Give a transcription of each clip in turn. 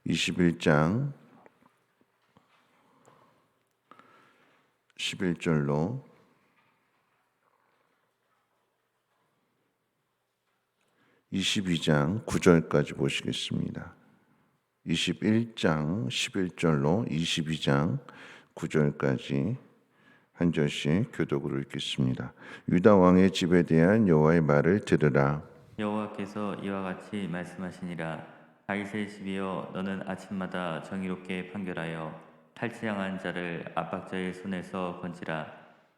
21장 11절로 22장 9절까지 보시겠습니다. 21장 11절로 22장 9절까지 한 절씩 교독으로 읽겠습니다. 유다 왕의 집에 대한 여호와의 말을 들으라. 여호와께서 이와 같이 말씀하시니라. 다윗의 집이여, 너는 아침마다 정의롭게 판결하여 탈취당한 자를 압박자의 손에서 건지라.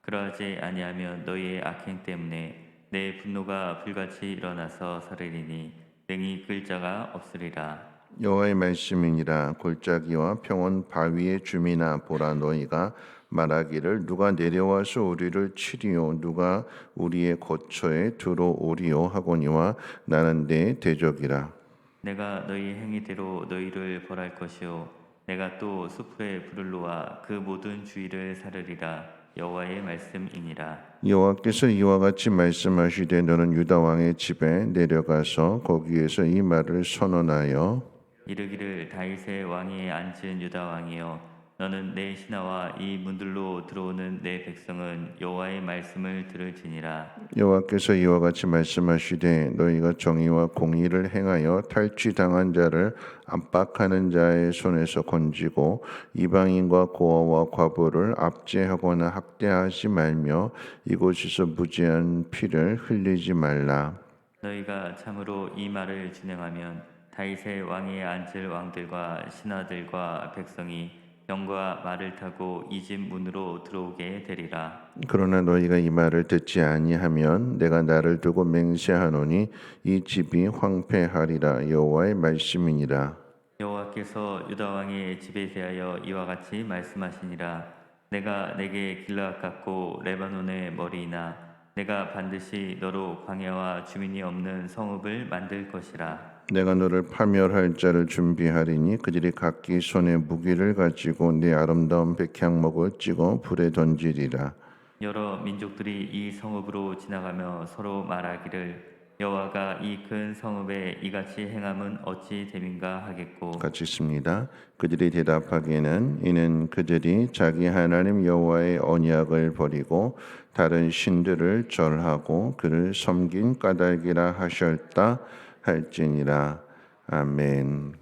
그러하지 아니하면 너희의 악행 때문에 내 분노가 불같이 일어나서 사르리니 능히 끌 자가 없으리라. 여호와의 말씀이니라. 골짜기와 평원 바위의 주민아, 보라. 너희가 말하기를 누가 내려와서 우리를 치리요, 누가 우리의 거처에 들어오리요 하거니와 나는 내 대적이라. 내가 너희 행위대로 너희를 벌할 것이요, 내가 또 수풀에 불을 놓아 그 모든 주위를 사르리라. 여호와의 말씀이니라. 여호와께서 이와 같이 말씀하시되 너는 유다 왕의 집에 내려가서 거기에서 이 말을 선언하여 이르기를, 다윗의 왕위에 앉은 유다 왕이여, 너는 내 신하와 이 문들로 들어오는 내 백성은 여호와의 말씀을 들을지니라. 여호와께서 이와 같이 말씀하시되 너희가 정의와 공의를 행하여 탈취당한 자를 압박하는 자의 손에서 건지고 이방인과 고아와 과부를 압제하거나 학대하지 말며 이곳에서 무죄한 피를 흘리지 말라. 너희가 참으로 이 말을 준행하면 다윗의 왕위에 앉을 왕들과 신하들과 백성이 병과 말을 타고 이 집 문으로 들어오게 되리라. 그러나 너희가 이 말을 듣지 아니하면 내가 나를 두고 맹세하노니 이 집이 황폐하리라. 여호와의 말씀이니라. 여호와께서 유다 왕의 집에 대하여 이와 같이 말씀하시니라. 내가 내게 길르앗 같고 레바논의 머리이나 내가 반드시 너로 광야와 주민이 없는 성읍을 만들 것이라. 내가 너를 파멸할 자를 준비하리니 그들이 각기 손에 무기를 가지고 네 아름다운 백향목을 찍어 불에 던지리라. 여러 민족들이 이 성읍으로 지나가며 서로 말하기를, 여호와가 이 큰 성읍에 이같이 행함은 어찌 됨인가 하겠고, 같이 있습니다. 그들이 대답하기에는 이는 그들이 자기 하나님 여호와의 언약을 버리고 다른 신들을 절하고 그를 섬긴 까닭이라 하셨다 할지니라. 아멘.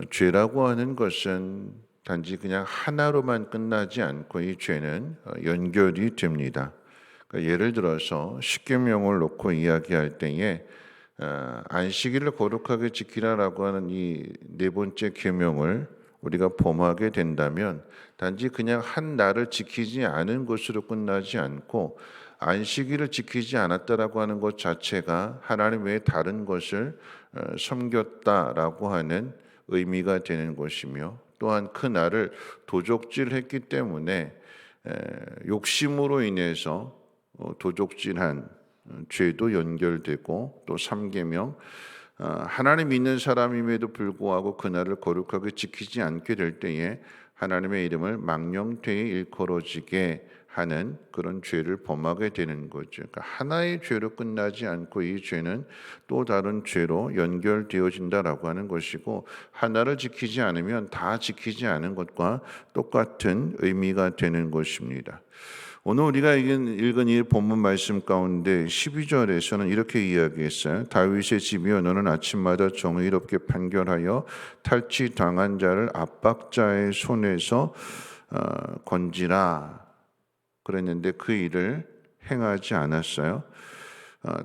죄라고 하는 것은 단지 그냥 하나로만 끝나지 않고 이 죄는 연결이 됩니다. 그러니까 예를 들어서 십계명을 놓고 이야기할 때에 안식일을 거룩하게 지키라라고 하는 이 네 번째 계명을 우리가 범하게 된다면 단지 그냥 한 날을 지키지 않은 것으로 끝나지 않고 안식일을 지키지 않았다라고 하는 것 자체가 하나님 외에 다른 것을 섬겼다라고 하는 의미가 되는 것이며, 또한 그 날을 도적질했기 때문에 욕심으로 인해서 도적질한 죄도 연결되고, 또 3계명 하나님 믿는 사람임에도 불구하고 그날을 거룩하게 지키지 않게 될 때에 하나님의 이름을 망령되이 일컬어지게 하는 그런 죄를 범하게 되는 거죠. 그러니까 하나의 죄로 끝나지 않고 이 죄는 또 다른 죄로 연결되어진다라고 하는 것이고, 하나를 지키지 않으면 다 지키지 않은 것과 똑같은 의미가 되는 것입니다. 오늘 우리가 읽은 이 본문 말씀 가운데 12절에서는 이렇게 이야기했어요. 다윗의 집이여, 너는 아침마다 정의롭게 판결하여 탈취당한 자를 압박자의 손에서 건지라 그랬는데 그 일을 행하지 않았어요.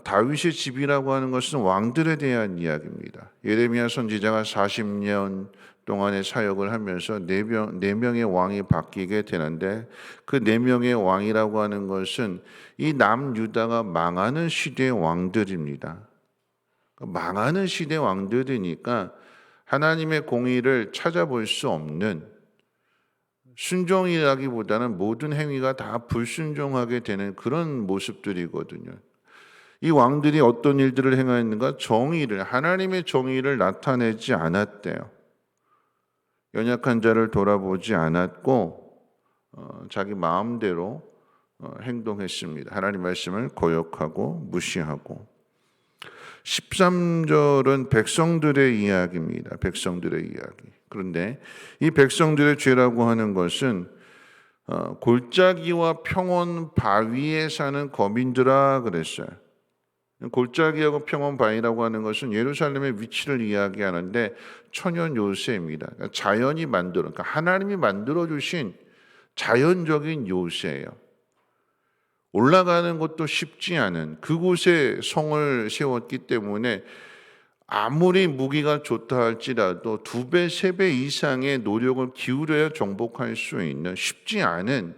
다윗의 집이라고 하는 것은 왕들에 대한 이야기입니다. 예레미야 선지자가 40년 동안의 사역을 하면서 네 명의 왕이 바뀌게 되는데, 그 네 명의 왕이라고 하는 것은 이 남유다가 망하는 시대의 왕들입니다. 망하는 시대 왕들이니까 하나님의 공의를 찾아볼 수 없는, 순종이라기보다는 모든 행위가 다 불순종하게 되는 그런 모습들이거든요. 이 왕들이 어떤 일들을 행하였는가? 하나님의 정의를 나타내지 않았대요. 연약한 자를 돌아보지 않았고 자기 마음대로 행동했습니다. 하나님 말씀을 거역하고 무시하고. 13절은 백성들의 이야기입니다. 백성들의 이야기. 그런데 이 백성들의 죄라고 하는 것은 골짜기와 평원 바위에 사는 거민들아 그랬어요. 골짜기하고 평원 바위라고 하는 것은 예루살렘의 위치를 이야기하는데 천연 요새입니다. 그러니까 자연이 그러니까 하나님이 만들어 주신 자연적인 요새예요. 올라가는 것도 쉽지 않은 그곳에 성을 세웠기 때문에 아무리 무기가 좋다 할지라도 2배, 3배 이상의 노력을 기울여야 정복할 수 있는 쉽지 않은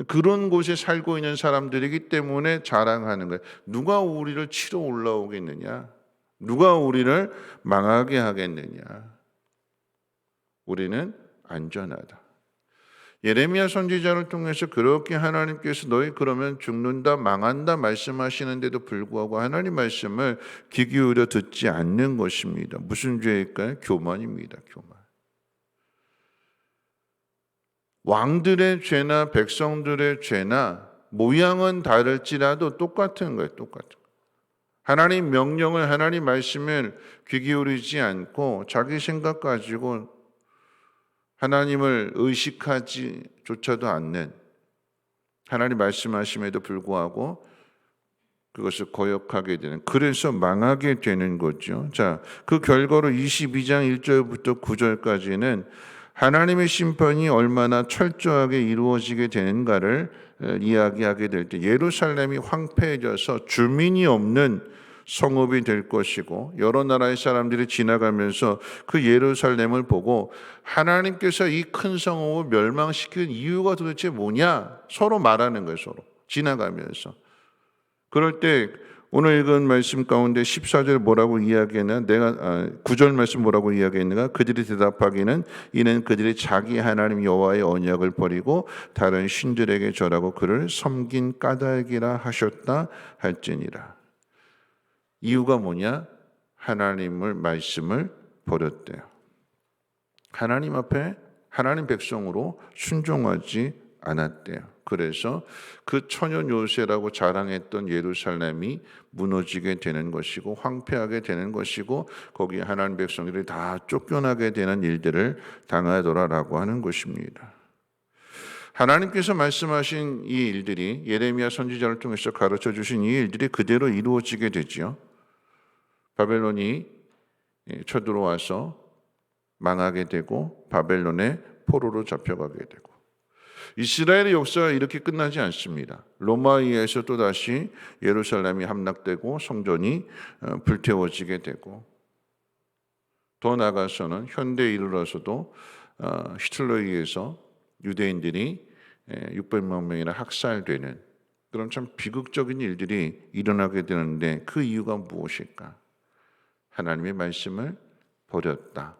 그런 곳에 살고 있는 사람들이기 때문에 자랑하는 거예요. 누가 우리를 치러 올라오겠느냐? 누가 우리를 망하게 하겠느냐? 우리는 안전하다. 예레미야 선지자를 통해서 그렇게 하나님께서 너희 그러면 죽는다 망한다 말씀하시는데도 불구하고 하나님 말씀을 귀 기울여 듣지 않는 것입니다. 무슨 죄일까요? 교만입니다. 교만. 왕들의 죄나 백성들의 죄나 모양은 다를지라도 똑같은 거예요. 똑같은 거예요. 하나님 명령을 하나님 말씀을 귀 기울이지 않고 자기 생각 가지고 하나님을 의식하지조차도 않는 하나님 말씀하심에도 불구하고 그것을 거역하게 되는 그래서 망하게 되는 거죠. 자, 그 결과로 22장 1절부터 9절까지는 하나님의 심판이 얼마나 철저하게 이루어지게 되는가를 이야기하게 될 때 예루살렘이 황폐해져서 주민이 없는 성읍이 될 것이고 여러 나라의 사람들이 지나가면서 그 예루살렘을 보고 하나님께서 이 큰 성읍을 멸망시킨 이유가 도대체 뭐냐? 서로 말하는 거예요. 서로 지나가면서. 그럴 때 오늘 읽은 말씀 가운데 14절 뭐라고 이야기했나? 9절 말씀 뭐라고 이야기했는가? 그들이 대답하기는 이는 그들이 자기 하나님 여호와의 언약을 버리고 다른 신들에게 절하고 그를 섬긴 까닭이라 하셨다 할지니라. 이유가 뭐냐? 하나님을 말씀을 버렸대요. 하나님 앞에 하나님 백성으로 순종하지 않았대요. 그래서 그 천연 요새라고 자랑했던 예루살렘이 무너지게 되는 것이고 황폐하게 되는 것이고 거기에 하나님 백성들이 다 쫓겨나게 되는 일들을 당하더라라고 하는 것입니다. 하나님께서 말씀하신 이 일들이 예레미야 선지자를 통해서 가르쳐 주신 이 일들이 그대로 이루어지게 되지요. 바벨론이 쳐들어와서 망하게 되고 바벨론의 포로로 잡혀가게 되고 이스라엘의 역사가 이렇게 끝나지 않습니다. 로마에 의해서 또다시 예루살렘이 함락되고 성전이 불태워지게 되고 더 나아가서는 현대에 이르러서도 히틀러에 의해서 유대인들이 600만 명이나 학살되는 그런 참 비극적인 일들이 일어나게 되는데 그 이유가 무엇일까? 하나님의 말씀을 버렸다.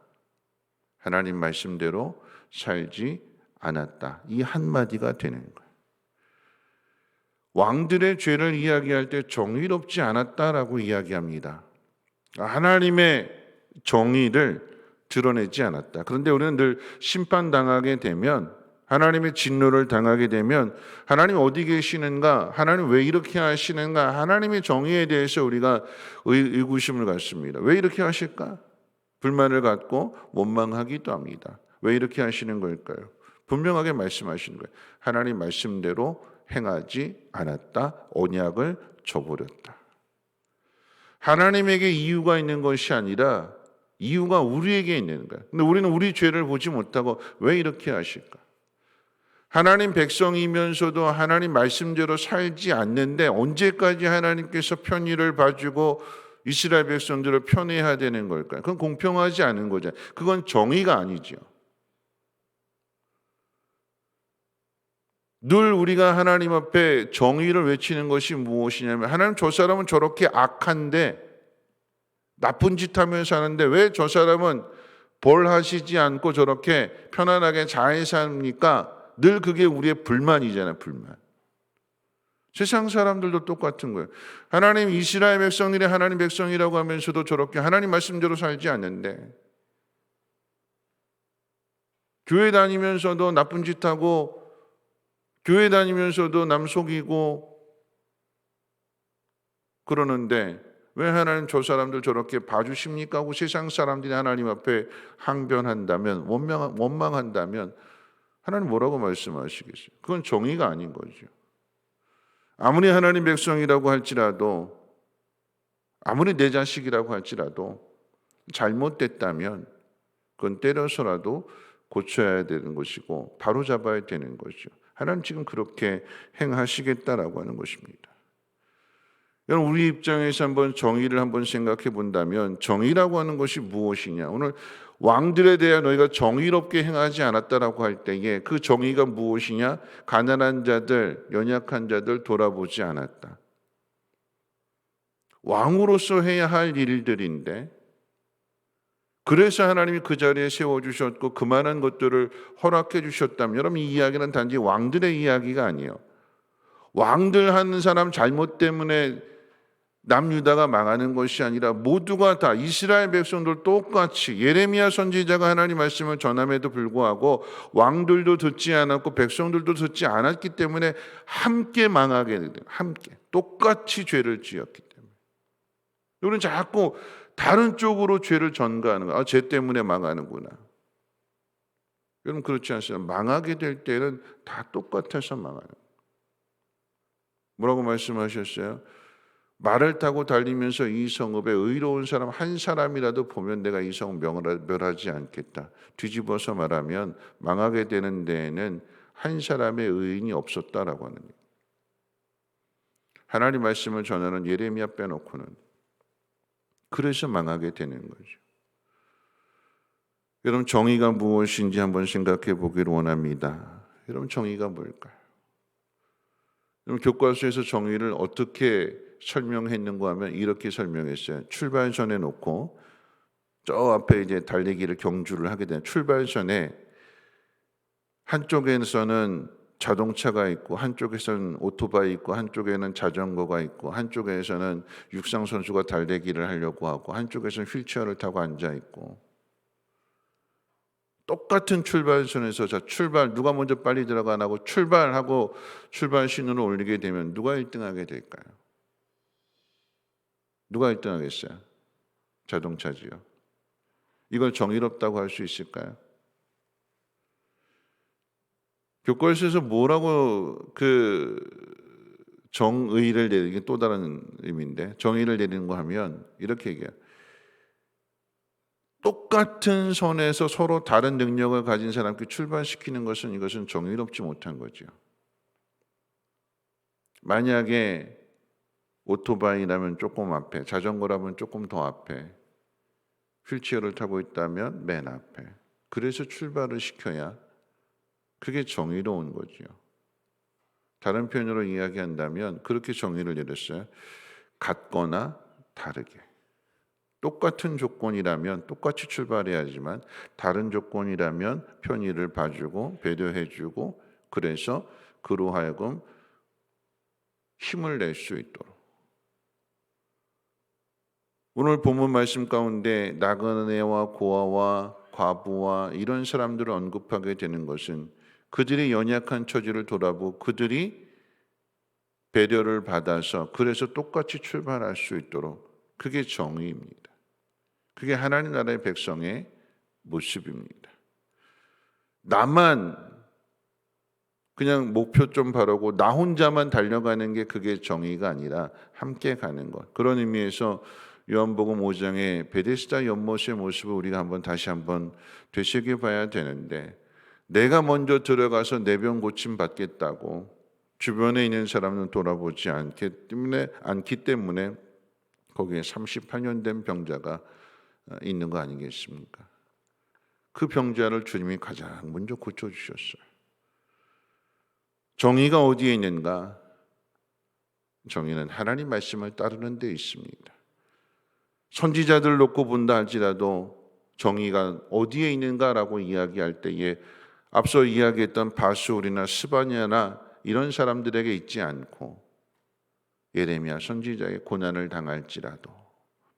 하나님 말씀대로 살지 않았다. 이 한마디가 되는 거예요. 왕들의 죄를 이야기할 때 정의롭지 않았다라고 이야기합니다. 하나님의 정의를 드러내지 않았다. 그런데 우리는 늘 심판당하게 되면 하나님의 진노를 당하게 되면 하나님 어디 계시는가? 하나님 왜 이렇게 하시는가? 하나님의 정의에 대해서 우리가 의구심을 갖습니다. 왜 이렇게 하실까? 불만을 갖고 원망하기도 합니다. 왜 이렇게 하시는 걸까요? 분명하게 말씀하시는 거예요. 하나님 말씀대로 행하지 않았다. 언약을 저버렸다. 하나님에게 이유가 있는 것이 아니라 이유가 우리에게 있는 거예요. 근데 우리는 우리 죄를 보지 못하고 왜 이렇게 하실까? 하나님 백성이면서도 하나님 말씀대로 살지 않는데 언제까지 하나님께서 편의를 봐주고 이스라엘 백성들을 편애해야 되는 걸까요? 그건 공평하지 않은 거죠. 그건 정의가 아니죠. 늘 우리가 하나님 앞에 정의를 외치는 것이 무엇이냐면 하나님 저 사람은 저렇게 악한데 나쁜 짓 하면서 사는데 왜 저 사람은 벌 하시지 않고 저렇게 편안하게 잘 삽니까? 늘 그게 우리의 불만이잖아요. 불만. 세상 사람들도 똑같은 거예요. 하나님 이스라엘 백성들이 하나님 백성이라고 하면서도 저렇게 하나님 말씀대로 살지 않는데 교회 다니면서도 나쁜 짓 하고 교회 다니면서도 남 속이고 그러는데 왜 하나님 저 사람들 저렇게 봐주십니까 하고 세상 사람들이 하나님 앞에 항변한다면, 원망한다면 하나님 뭐라고 말씀하시겠어요? 그건 정의가 아닌 거죠. 아무리 하나님 백성이라고 할지라도, 아무리 내 자식이라고 할지라도 잘못됐다면 그건 때려서라도 고쳐야 되는 것이고 바로 잡아야 되는 거죠. 하나님 지금 그렇게 행하시겠다라고 하는 것입니다. 여러분, 우리 입장에서 한번 정의를 한번 생각해 본다면 정의라고 하는 것이 무엇이냐? 오늘 왕들에 대해 너희가 정의롭게 행하지 않았다라고 할 때에 그 정의가 무엇이냐? 가난한 자들, 연약한 자들 돌아보지 않았다. 왕으로서 해야 할 일들인데, 그래서 하나님이 그 자리에 세워주셨고 그만한 것들을 허락해 주셨다면, 여러분, 이 이야기는 단지 왕들의 이야기가 아니에요. 왕들 하는 사람 잘못 때문에 남유다가 망하는 것이 아니라 모두가 다, 이스라엘 백성들 똑같이, 예레미야 선지자가 하나님 말씀을 전함에도 불구하고 왕들도 듣지 않았고 백성들도 듣지 않았기 때문에 함께 망하게 돼요. 함께 똑같이 죄를 지었기 때문에. 우리는 자꾸 다른 쪽으로 죄를 전가하는 거야. 죄 때문에 망하는구나. 여러분, 그렇지 않습니다. 망하게 될 때는 다 똑같아서 망하는 거예요. 뭐라고 말씀하셨어요? 말을 타고 달리면서 이 성읍에 의로운 사람 한 사람이라도 보면 내가 이 성읍 멸하지 않겠다. 뒤집어서 말하면 망하게 되는 데에는 한 사람의 의인이 없었다라고 하는 거예요. 하나님 말씀을 전하는 예레미야 빼놓고는. 그래서 망하게 되는 거죠. 여러분, 정의가 무엇인지 한번 생각해 보기를 원합니다. 여러분, 정의가 뭘까요? 여러분, 교과서에서 정의를 어떻게 설명했는가 하면 이렇게 설명했어요. 출발선에 놓고 저 앞에 이제 달리기를 경주를 하게 되는 출발선에 한쪽에서는 자동차가 있고 한쪽에서는 오토바이 있고 한쪽에는 자전거가 있고 한쪽에서는 육상 선수가 달리기를 하려고 하고 한쪽에서는 휠체어를 타고 앉아 있고, 똑같은 출발선에서 자 출발, 누가 먼저 빨리 들어가나 하고 출발하고 출발 신호를 올리게 되면 누가 1등하게 될까요? 누가 1등하겠어요? 자동차지요. 이걸 정의롭다고 할 수 있을까요? 교과서에서 뭐라고 정의를 내리는, 또 다른 의미인데, 정의를 내리는 거 하면 이렇게 얘기해요. 똑같은 선에서 서로 다른 능력을 가진 사람께 출발시키는 것은, 이것은 정의롭지 못한 거죠. 만약에 오토바이라면 조금 앞에, 자전거라면 조금 더 앞에, 휠체어를 타고 있다면 맨 앞에. 그래서 출발을 시켜야 그게 정의로운 거죠. 다른 표현으로 이야기한다면 그렇게 정의를 내렸어요. 같거나 다르게. 똑같은 조건이라면 똑같이 출발해야지만 다른 조건이라면 편의를 봐주고 배려해주고, 그래서 그로 하여금 힘을 낼 수 있도록. 오늘 본문 말씀 가운데 나그네와 고아와 과부와 이런 사람들을 언급하게 되는 것은 그들이 연약한 처지를 돌아보고 그들이 배려를 받아서 그래서 똑같이 출발할 수 있도록, 그게 정의입니다. 그게 하나님 나라의 백성의 모습입니다. 나만 그냥 목표 좀 바라고 나 혼자만 달려가는 게 그게 정의가 아니라 함께 가는 것. 그런 의미에서 요한복음 5장의 베데스다 연못의 모습을 우리가 다시 한번 되새겨봐야 되는데, 내가 먼저 들어가서 내 병 고침 받겠다고 주변에 있는 사람은 돌아보지 않기 때문에 거기에 38년 된 병자가 있는 거 아니겠습니까? 그 병자를 주님이 가장 먼저 고쳐주셨어요. 정의가 어디에 있는가? 정의는 하나님 말씀을 따르는 데 있습니다. 선지자들 놓고 본다 할지라도 정의가 어디에 있는가라고 이야기할 때에 앞서 이야기했던 바수울이나 스바냐나 이런 사람들에게 있지 않고, 예레미야 선지자의 고난을 당할지라도,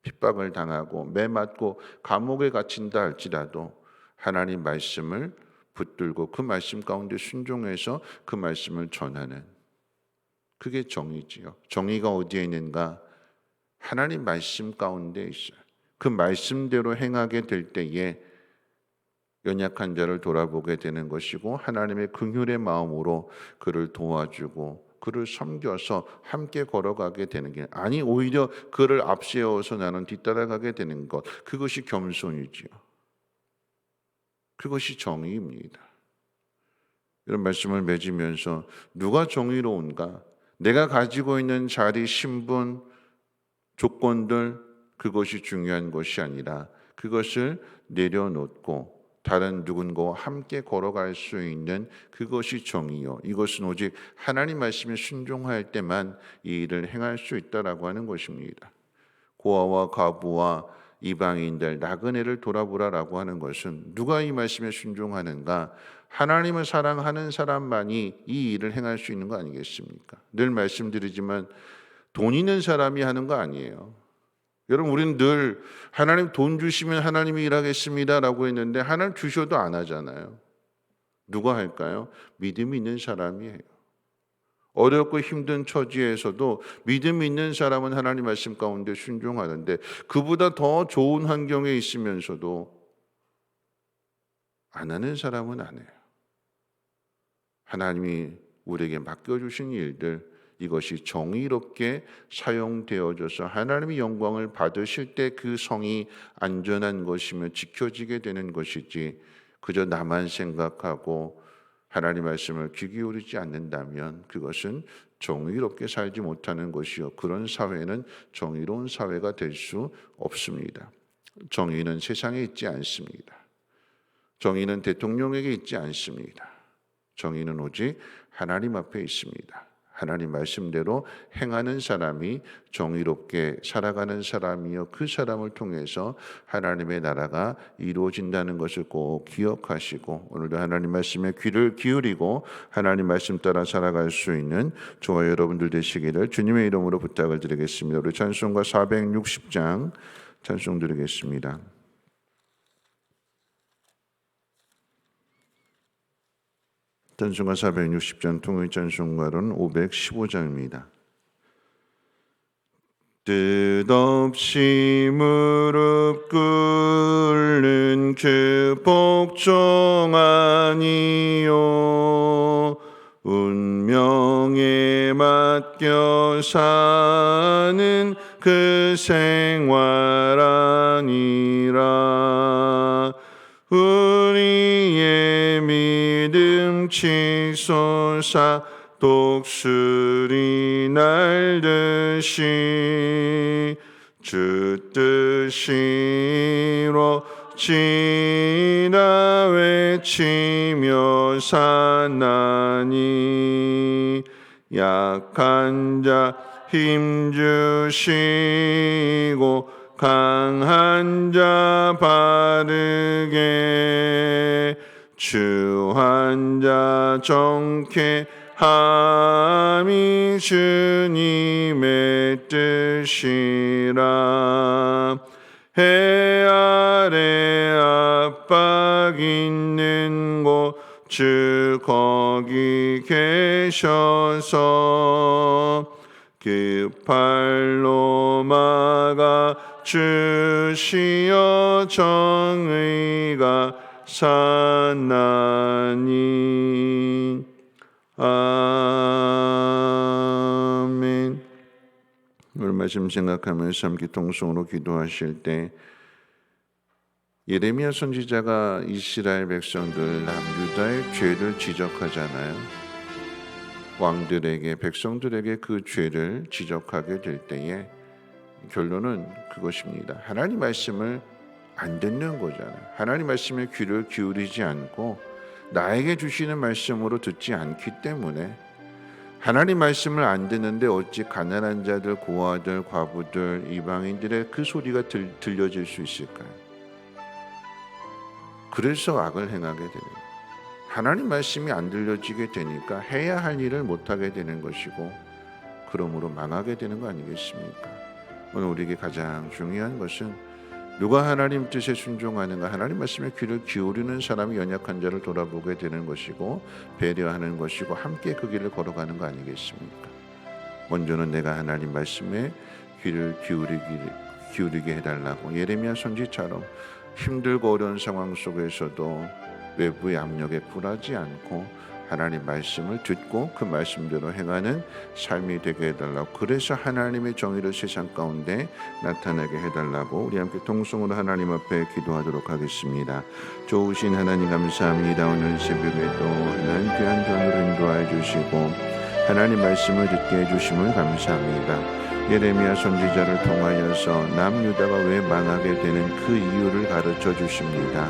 핍박을 당하고 매맞고 감옥에 갇힌다 할지라도 하나님 말씀을 붙들고 그 말씀 가운데 순종해서 그 말씀을 전하는, 그게 정의지요. 정의가 어디에 있는가? 하나님 말씀 가운데 있어요. 그 말씀대로 행하게 될 때에 연약한 자를 돌아보게 되는 것이고 하나님의 긍휼의 마음으로 그를 도와주고 그를 섬겨서 함께 걸어가게 되는 게 아니 오히려 그를 앞세워서 나는 뒤따라가게 되는 것 그것이 겸손이지요. 그것이 정의입니다. 이런 말씀을 맺으면서 누가 정의로운가? 내가 가지고 있는 자리, 신분, 조건들 그것이 중요한 것이 아니라 그것을 내려놓고 다른 누군가와 함께 걸어갈 수 있는 그것이 정의요. 이것은 오직 하나님 말씀에 순종할 때만 이 일을 행할 수 있다라고 하는 것입니다. 고아와 과부와 이방인들 나그네를 돌아보라라고 하는 것은 누가 이 말씀에 순종하는가? 하나님을 사랑하는 사람만이 이 일을 행할 수 있는 거 아니겠습니까? 늘 말씀드리지만 돈 있는 사람이 하는 거 아니에요. 여러분 우리는 늘 하나님 돈 주시면 하나님이 일하겠습니다라고 했는데 하나님 주셔도 안 하잖아요. 누가 할까요? 믿음이 있는 사람이 해요. 어렵고 힘든 처지에서도 믿음 있는 사람은 하나님 말씀 가운데 순종하는데 그보다 더 좋은 환경에 있으면서도 안 하는 사람은 안 해요. 하나님이 우리에게 맡겨주신 일들 이것이 정의롭게 사용되어져서 하나님의 영광을 받으실 때 그 성이 안전한 것이며 지켜지게 되는 것이지 그저 나만 생각하고 하나님 말씀을 귀 기울이지 않는다면 그것은 정의롭게 살지 못하는 것이요. 그런 사회는 정의로운 사회가 될 수 없습니다. 정의는 세상에 있지 않습니다. 정의는 대통령에게 있지 않습니다. 정의는 오직 하나님 앞에 있습니다. 하나님 말씀대로 행하는 사람이 정의롭게 살아가는 사람이요. 그 사람을 통해서 하나님의 나라가 이루어진다는 것을 꼭 기억하시고 오늘도 하나님 말씀에 귀를 기울이고 하나님 말씀 따라 살아갈 수 있는 저와 여러분들 되시기를 주님의 이름으로 부탁을 드리겠습니다. 우리 찬송가 460장 찬송 드리겠습니다. 찬송가 460장 통의 찬송가로는 515장입니다. 뜻없이 무릎 꿇는 그 복종 아니요 운명에 맡겨 사는 그 생활 아니라 우리의 믿음 치솟아 독수리 날듯이 주 뜻이로 지나 외치며 사나니 약한 자 힘주시고 강한 자 바르게 주한 자 정케함이 주님의 뜻이라 해 아래 압박 있는 곳 주 거기 계셔서 그 팔로 막아 주시어 정의가 사나니 아멘. 오늘 말씀 생각하면서 함께 통성으로 기도하실 때 예레미야 선지자가 이스라엘 백성들 남유다의 죄를 지적하잖아요. 왕들에게 백성들에게 그 죄를 지적하게 될 때에 결론은 그것입니다. 하나님 말씀을 안 듣는 거잖아요. 하나님 말씀에 귀를 기울이지 않고 나에게 주시는 말씀으로 듣지 않기 때문에 하나님 말씀을 안 듣는데 어찌 가난한 자들, 고아들, 과부들, 이방인들의 그 소리가 들려질 수 있을까요? 그래서 악을 행하게 되는 거예요. 하나님 말씀이 안 들려지게 되니까 해야 할 일을 못하게 되는 것이고 그러므로 망하게 되는 거 아니겠습니까? 오늘 우리에게 가장 중요한 것은 누가 하나님 뜻에 순종하는가 하나님 말씀에 귀를 기울이는 사람이 연약한 자를 돌아보게 되는 것이고 배려하는 것이고 함께 그 길을 걸어가는 거 아니겠습니까? 먼저는 내가 하나님 말씀에 귀를 기울이게 해달라고. 예레미야 선지처럼 힘들고 어려운 상황 속에서도 외부의 압력에 굴하지 않고 하나님 말씀을 듣고 그 말씀대로 행하는 삶이 되게 해달라고. 그래서 하나님의 정의를 세상 가운데 나타나게 해달라고 우리 함께 통성으로 하나님 앞에 기도하도록 하겠습니다. 좋으신 하나님 감사합니다. 오늘 새벽에도 하나님 귀한 전으로 인도하여 주시고 하나님 말씀을 듣게 해주심을 감사합니다. 예레미야 선지자를 통하여서 남유다가 왜 망하게 되는 그 이유를 가르쳐 주십니다.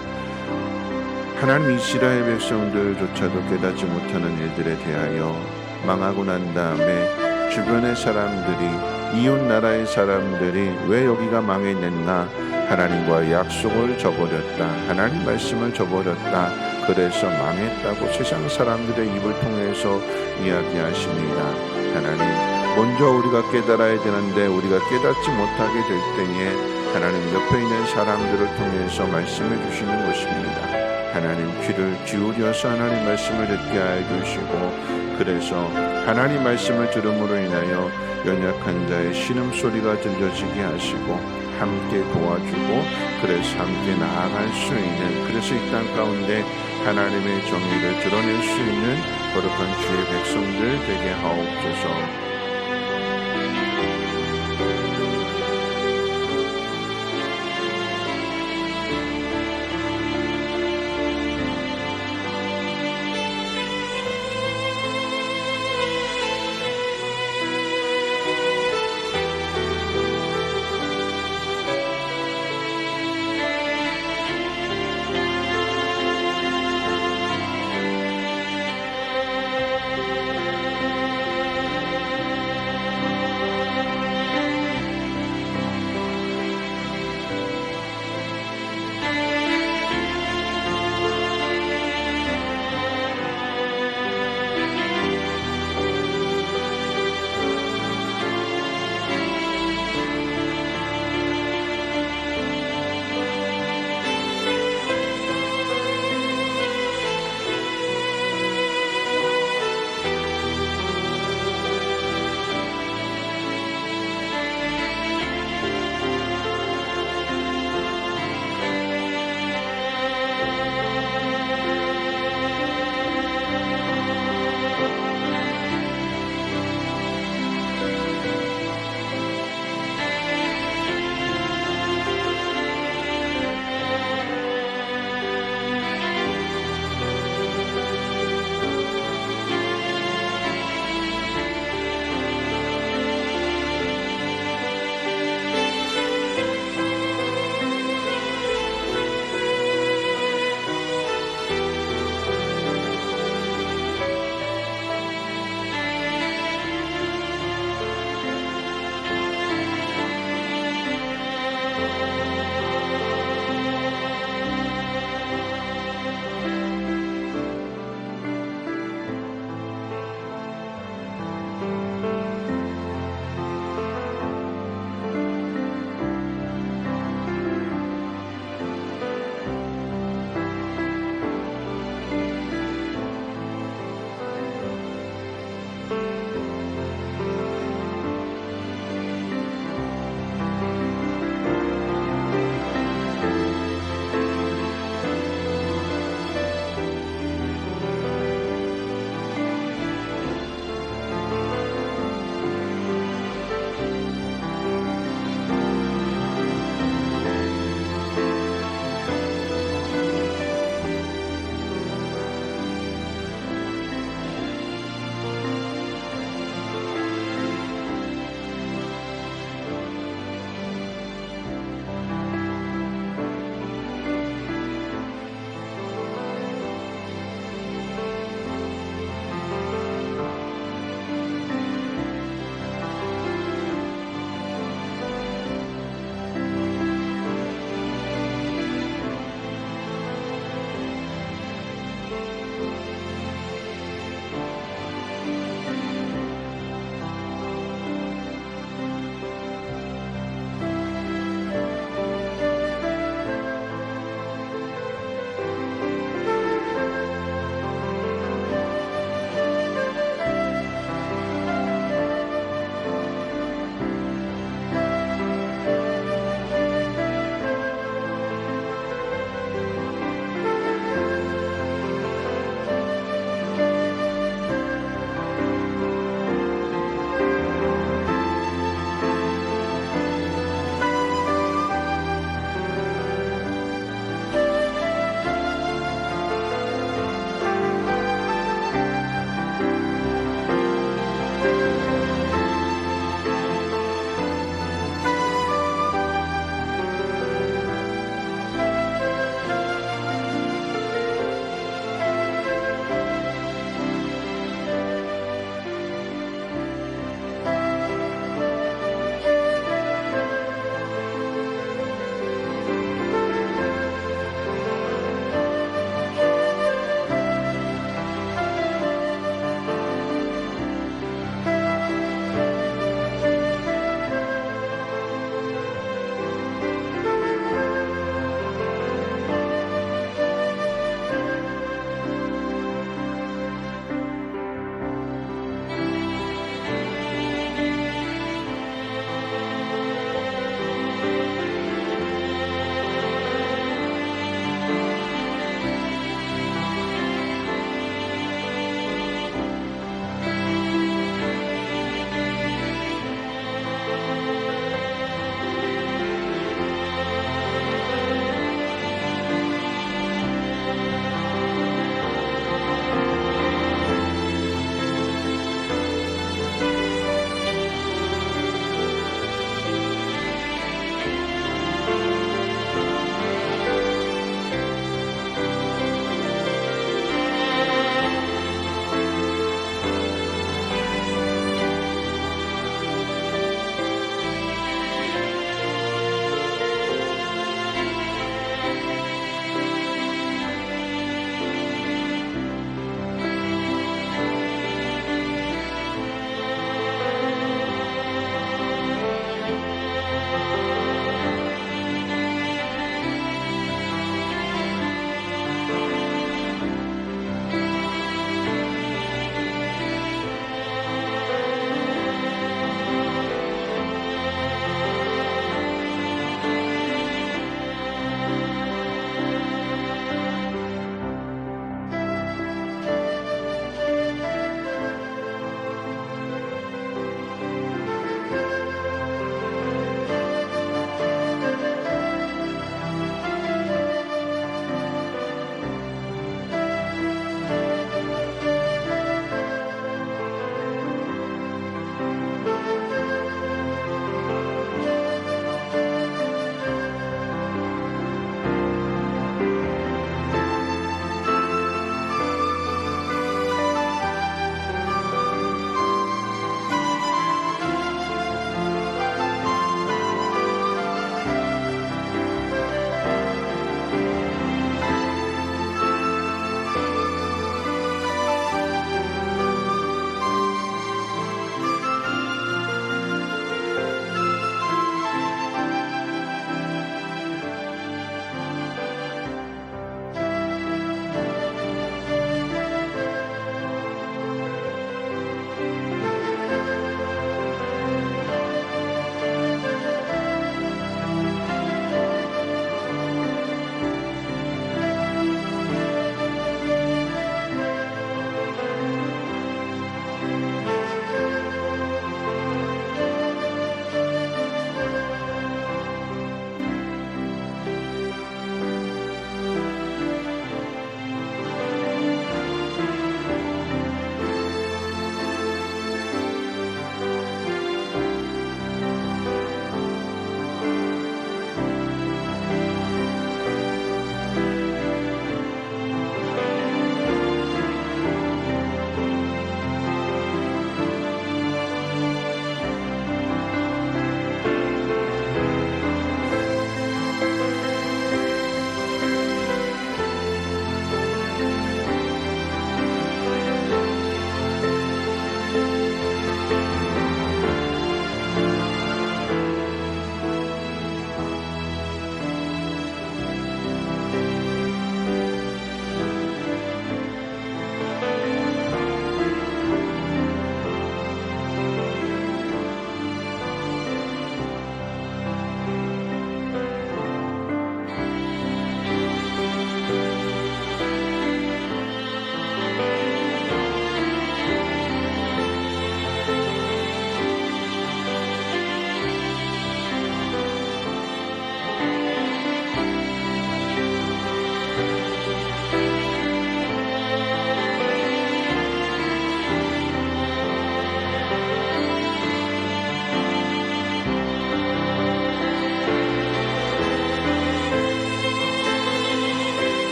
하나님 이스라엘 백성들조차도 깨닫지 못하는 일들에 대하여 망하고 난 다음에 주변의 사람들이, 이웃 나라의 사람들이 왜 여기가 망했는가, 하나님과의 약속을 저버렸다, 하나님 말씀을 저버렸다, 그래서 망했다고 세상 사람들의 입을 통해서 이야기하십니다. 하나님, 먼저 우리가 깨달아야 되는데 우리가 깨닫지 못하게 될 때에 하나님 옆에 있는 사람들을 통해서 말씀해 주시는 것입니다. 하나님 귀를 기울여서 하나님 말씀을 듣게 하여 주시고, 그래서 하나님 말씀을 들음으로 인하여 연약한 자의 신음소리가 들려지게 하시고 함께 도와주고, 그래서 함께 나아갈 수 있는, 그래서 이 땅 가운데 하나님의 정의를 드러낼 수 있는 거룩한 주의 백성들 되게 하옵소서.